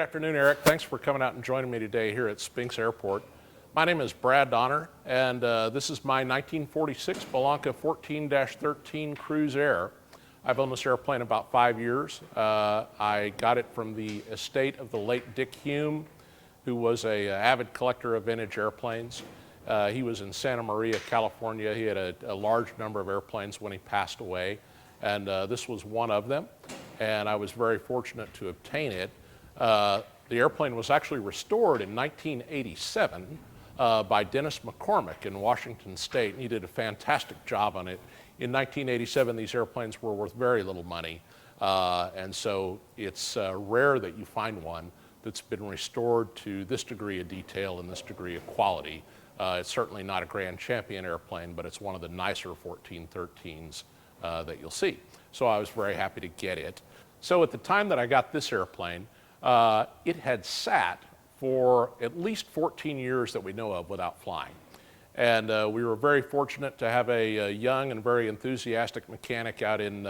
afternoon, Eric. Thanks for coming out and joining me today here at Spinks Airport. My name is Brad Donner, and this is my 1946 Bellanca 14-13 Cruisair. I've owned this airplane about 5 years. I got it from the estate of the late Dick Hume, who was an avid collector of vintage airplanes. He was in Santa Maria, California. He had a large number of airplanes when he passed away, and this was one of them, and I was very fortunate to obtain it. The airplane was actually restored in 1987 by Dennis McCormick in Washington State, and he did a fantastic job on it. In 1987, these airplanes were worth very little money, and so it's rare that you find one that's been restored to this degree of detail and this degree of quality. It's certainly not a Grand Champion airplane, but it's one of the nicer 1413s that you'll see. So I was very happy to get it. So at the time that I got this airplane, it had sat for at least 14 years that we know of without flying. And we were very fortunate to have a young and very enthusiastic mechanic out in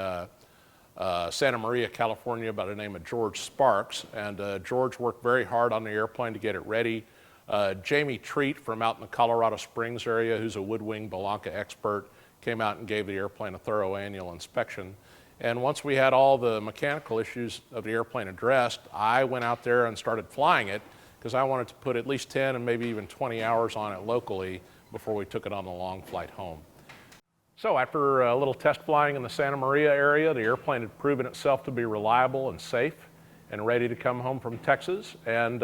Santa Maria, California, by the name of George Sparks. And George worked very hard on the airplane to get it ready. Jamie Treat from out in the Colorado Springs area, who's a woodwing Bellanca expert, came out and gave the airplane a thorough annual inspection. And once we had all the mechanical issues of the airplane addressed, I went out there and started flying it because I wanted to put at least 10 and maybe even 20 hours on it locally before we took it on the long flight home. So after a little test flying in the Santa Maria area, the airplane had proven itself to be reliable and safe and ready to come home from Texas. And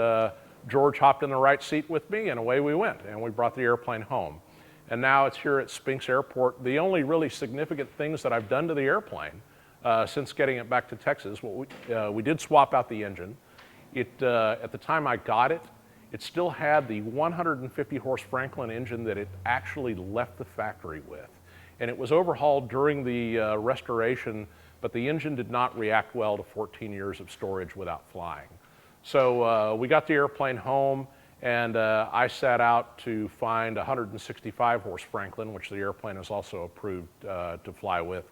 George hopped in the right seat with me, and away we went, and we brought the airplane home. And now it's here at Spinks Airport. The only really significant things that I've done to the airplane since getting it back to Texas, we did swap out the engine. At the time I got it, it still had the 150 horse Franklin engine that it actually left the factory with. And it was overhauled during the restoration, but the engine did not react well to 14 years of storage without flying. So we got the airplane home, and I set out to find a 165 horse Franklin, which the airplane is also approved to fly with.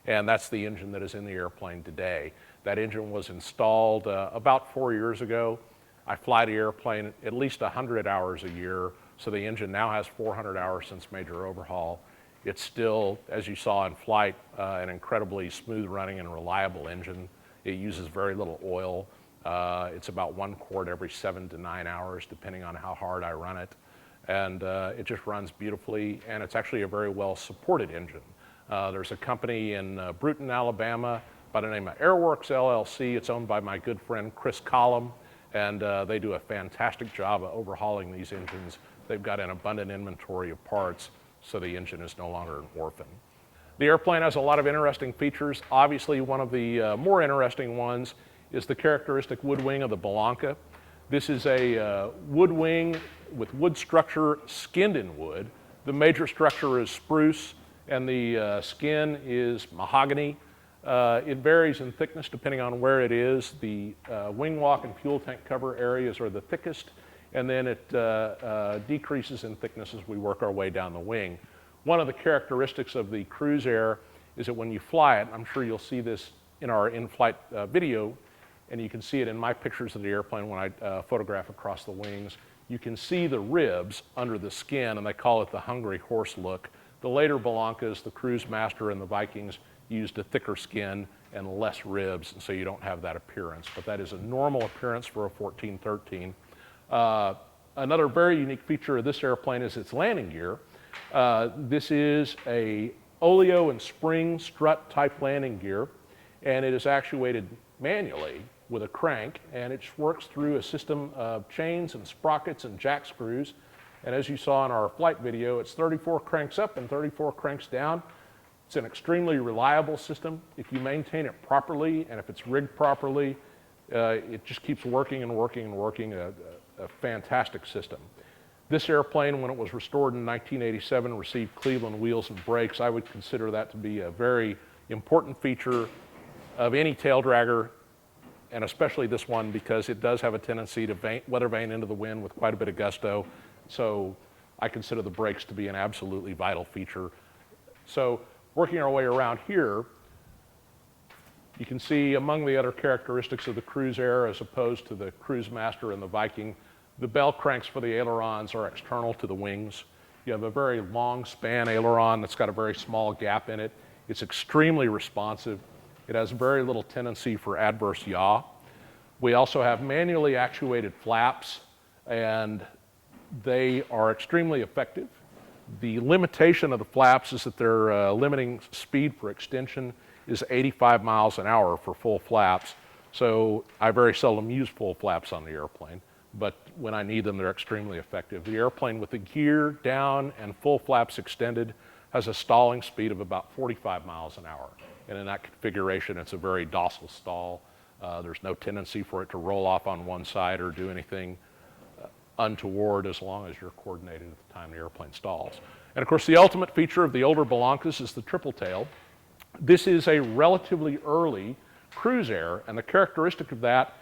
And that's the engine that is in the airplane today. That engine was installed about 4 years ago. I fly the airplane at least 100 hours a year, so the engine now has 400 hours since major overhaul. It's still, as you saw in flight, an incredibly smooth running and reliable engine. It uses very little oil. It's about 1 quart every 7 to 9 hours, depending on how hard I run it. And it just runs beautifully, and it's actually a very well supported engine. There's a company in Bruton, Alabama by the name of Airworks LLC. It's owned by my good friend Chris Collum, and they do a fantastic job of overhauling these engines. They've got an abundant inventory of parts, so the engine is no longer an orphan. The airplane has a lot of interesting features. Obviously, one of the more interesting ones is the characteristic wood wing of the Bellanca. This is a wood wing with wood structure skinned in wood. The major structure is spruce, and the skin is mahogany. It varies in thickness depending on where it is. The wing walk and fuel tank cover areas are the thickest, and then it decreases in thickness as we work our way down the wing. One of the characteristics of the Cruisair is that when you fly it, I'm sure you'll see this in our in-flight video, and you can see it in my pictures of the airplane when I photograph across the wings. You can see the ribs under the skin, and they call it the hungry horse look. The later Bellancas, the Cruise Master and the Vikings, used a thicker skin and less ribs, and so you don't have that appearance. But that is a normal appearance for a 1413. Another very unique feature of this airplane is its landing gear. This is a oleo and spring strut type landing gear, and it is actuated manually with a crank, and it works through a system of chains and sprockets and jack screws. And as you saw in our flight video, it's 34 cranks up and 34 cranks down. It's an extremely reliable system. If you maintain it properly and if it's rigged properly, it just keeps working and working and working, a fantastic system. This airplane, when it was restored in 1987, received Cleveland wheels and brakes. I would consider that to be a very important feature of any tail dragger, and especially this one, because it does have a tendency to weather vane into the wind with quite a bit of gusto. So I consider the brakes to be an absolutely vital feature. So working our way around here, You can see among the other characteristics of the Cruisair as opposed to the Cruisemaster and the Viking, the bell cranks for the ailerons are external to the wings. You have a very long span aileron that's got a very small gap in it. It's extremely responsive. It has very little tendency for adverse yaw. We also have manually actuated flaps, and they are extremely effective. The limitation of the flaps is that their limiting speed for extension is 85 miles an hour for full flaps. So I very seldom use full flaps on the airplane, but when I need them, they're extremely effective. The airplane with the gear down and full flaps extended has a stalling speed of about 45 miles an hour. And in that configuration, it's a very docile stall. There's no tendency for it to roll off on one side or do anything untoward as long as you're coordinated at the time the airplane stalls. And of course, the ultimate feature of the older Bellancas is the triple tail. This is a relatively early Cruisair, and the characteristic of that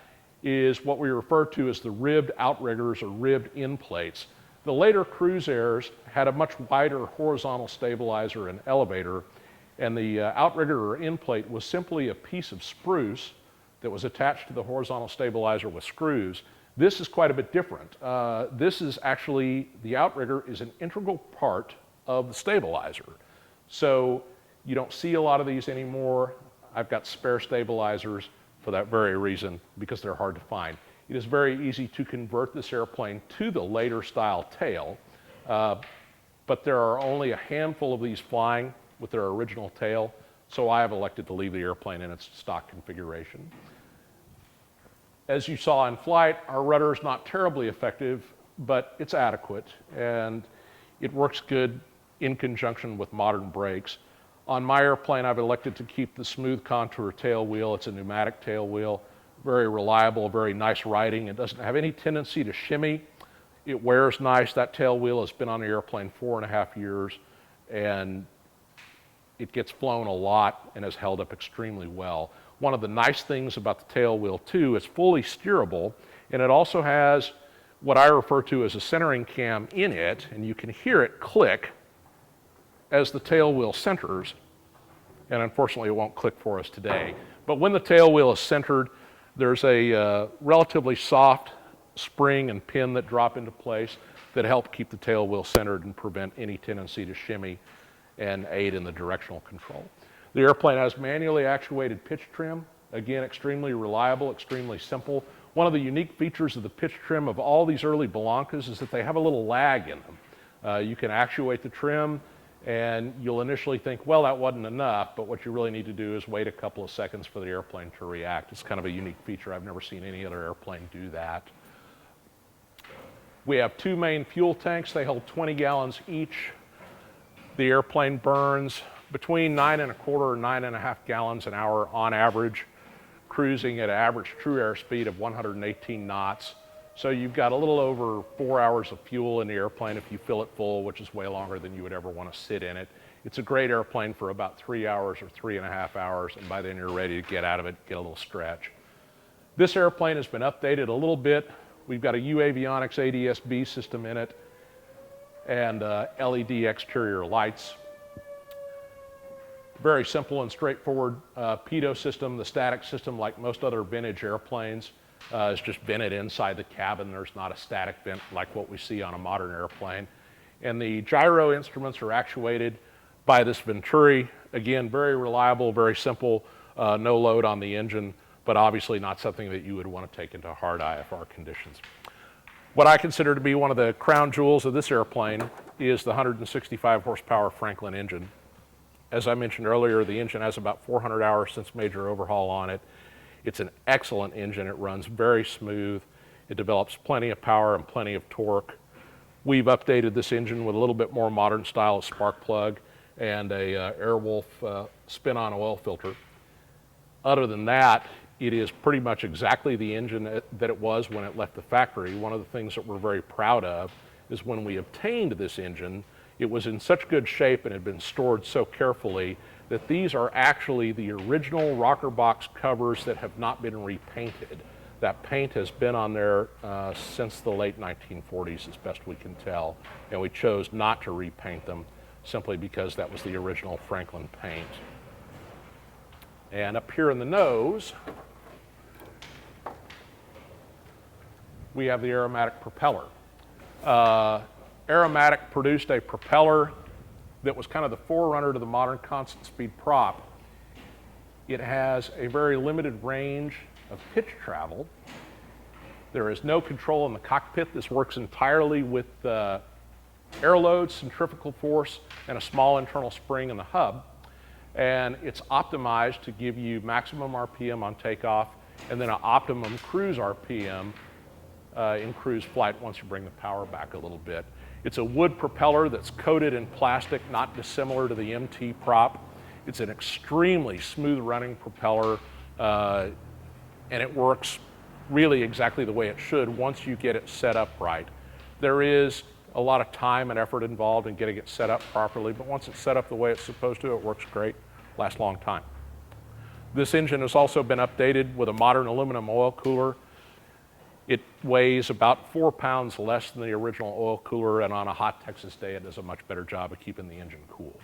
is what we refer to as the ribbed outriggers or ribbed end plates. The later Cruisairs had a much wider horizontal stabilizer and elevator, and the outrigger or end plate was simply a piece of spruce that was attached to the horizontal stabilizer with screws. This is quite a bit different. This is actually, the outrigger is an integral part of the stabilizer. So you don't see a lot of these anymore. I've got spare stabilizers for that very reason, because they're hard to find. It is very easy to convert this airplane to the later style tail, but there are only a handful of these flying with their original tail, so I have elected to leave the airplane in its stock configuration. As you saw in flight, our rudder is not terribly effective, but it's adequate, and it works good in conjunction with modern brakes. On my airplane, I've elected to keep the smooth contour tail wheel. It's a pneumatic tail wheel, very reliable, very nice riding. It doesn't have any tendency to shimmy. It wears nice. That tail wheel has been on the airplane 4.5 years, and it gets flown a lot and has held up extremely well. One of the nice things about the tail wheel, too, it's fully steerable, and it also has what I refer to as a centering cam in it, and you can hear it click as the tail wheel centers, and unfortunately it won't click for us today. But when the tail wheel is centered, there's a relatively soft spring and pin that drop into place that help keep the tail wheel centered and prevent any tendency to shimmy and aid in the directional control. The airplane has manually actuated pitch trim, again extremely reliable, extremely simple. One of the unique features of the pitch trim of all these early Bellancas is that they have a little lag in them. You can actuate the trim, and you'll initially think, well, that wasn't enough, but what you really need to do is wait a couple of seconds for the airplane to react. It's kind of a unique feature. I've never seen any other airplane do that. We have two main fuel tanks. They hold 20 gallons each. The airplane burns between 9.25 and 9.5 gallons an hour on average, cruising at an average true airspeed of 118 knots. So you've got a little over 4 hours of fuel in the airplane if you fill it full, which is way longer than you would ever want to sit in it. It's a great airplane for about 3 hours or 3.5 hours, and by then you're ready to get out of it, get a little stretch. This airplane has been updated a little bit. We've got a UAvionics ADS-B system in it and LED exterior lights. Very simple and straightforward pitot system. The static system, like most other vintage airplanes, is just vented inside the cabin. There's not a static vent like what we see on a modern airplane. And the gyro instruments are actuated by this Venturi. Again, very reliable, very simple, no load on the engine, but obviously not something that you would want to take into hard IFR conditions. What I consider to be one of the crown jewels of this airplane is the 165 horsepower Franklin engine. As I mentioned earlier, the engine has about 400 hours since major overhaul on it. It's an excellent engine. It runs very smooth. It develops plenty of power and plenty of torque. We've updated this engine with a little bit more modern style of spark plug and a Airwolf spin-on oil filter. Other than that, it is pretty much exactly the engine that it was when it left the factory. One of the things that we're very proud of is when we obtained this engine, it was in such good shape and had been stored so carefully that these are actually the original rocker box covers that have not been repainted. That paint has been on there since the late 1940s, as best we can tell, and we chose not to repaint them simply because that was the original Franklin paint. And up here in the nose, we have the aromatic propeller. Aromatic produced a propeller that was kind of the forerunner to the modern constant speed prop. It has a very limited range of pitch travel. There is no control in the cockpit. This works entirely with air load, centrifugal force, and a small internal spring in the hub. And it's optimized to give you maximum RPM on takeoff and then an optimum cruise RPM in cruise flight once you bring the power back a little bit. It's a wood propeller that's coated in plastic, not dissimilar to the MT prop. It's an extremely smooth running propeller, and it works really exactly the way it should once you get it set up right. There is a lot of time and effort involved in getting it set up properly, but once it's set up the way it's supposed to, it works great, lasts a long time. This engine has also been updated with a modern aluminum oil cooler. It weighs about 4 pounds less than the original oil cooler, and on a hot Texas day, it does a much better job of keeping the engine cool.